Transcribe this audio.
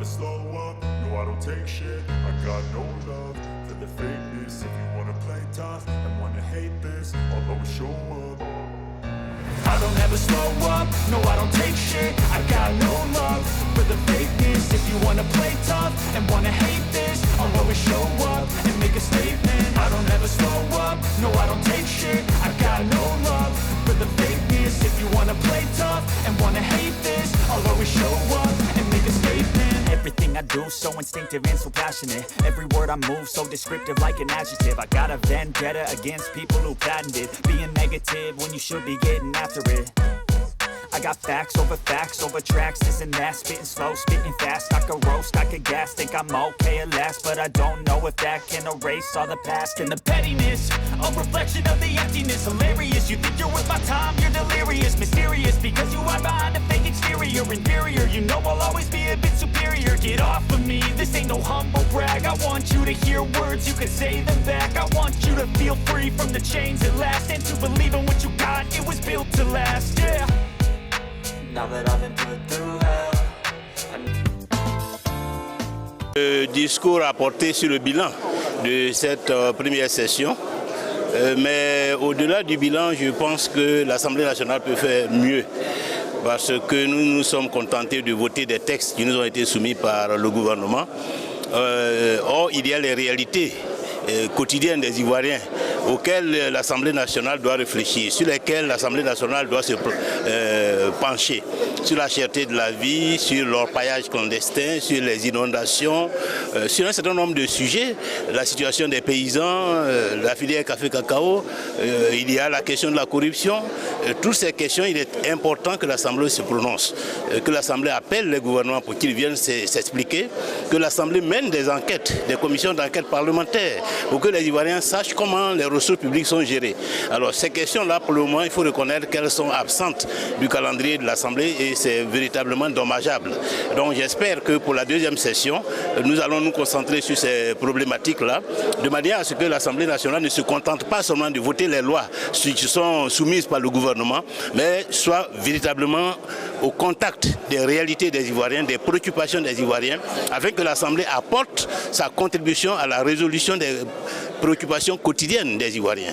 slow up, no I don't take shit. I got no love for the fakeness. If you wanna play tough and wanna hate this, I'll always show up. I don't ever slow up, no I don't take shit. I got no love for the fakeness. If you wanna play tough and wanna hate this, I'll always show up and make a statement. I don't ever slow up, no I don't take shit. I got no love for the fakeness. If you wanna play tough and wanna hate this, I'll always show up and make a statement. Everything I do so instinctive and so passionate. Every word I move so descriptive like an adjective. I got a vendetta against people who patented being negative when you should be getting after it. I got facts over tracks, this and that. Spitting slow, spitting fast, I could roast, I could gas. Think I'm okay at last, but I don't know if that can erase all the past. And the pettiness, a reflection of the emptiness. Hilarious, you think you're worth my time, you're delirious. Mysterious, because you are behind a fake exterior. Inferior, you know I'll always be a bit superior. Get off of me, this ain't no humble brag. I want you to hear words, you can say them back. I want you to feel free from the chains at last, and to believe in what you got, it was built to last, yeah. Now that I've been put through hell. Le discours a porté sur le bilan de cette première session. Mais au-delà du bilan, je pense que l'Assemblée nationale peut faire mieux. Parce que nous nous sommes contentés de voter des textes qui nous ont été soumis par le gouvernement. Or, il y a les réalités quotidiennes des Ivoiriens auxquelles l'Assemblée nationale doit réfléchir, sur lesquelles l'Assemblée nationale doit se pencher, sur la cherté de la vie, sur l'orpaillage clandestin, sur les inondations, sur un certain nombre de sujets, la situation des paysans, la filière café-cacao, il y a la question de la corruption. Toutes ces questions, il est important que l'Assemblée se prononce, que l'Assemblée appelle les gouvernements pour qu'ils viennent s'expliquer, que l'Assemblée mène des enquêtes, des commissions d'enquête parlementaires, pour que les Ivoiriens sachent comment les ressources publiques sont gérées. Alors ces questions-là, pour le moment, il faut reconnaître qu'elles sont absentes du calendrier de l'Assemblée et c'est véritablement dommageable. Donc j'espère que pour la deuxième session, nous allons nous concentrer sur ces problématiques-là, de manière à ce que l'Assemblée nationale ne se contente pas seulement de voter les lois qui sont soumises par le gouvernement, mais soit véritablement au contact des réalités des Ivoiriens, des préoccupations des Ivoiriens, afin que l'Assemblée apporte sa contribution à la résolution des préoccupations quotidiennes des Ivoiriens.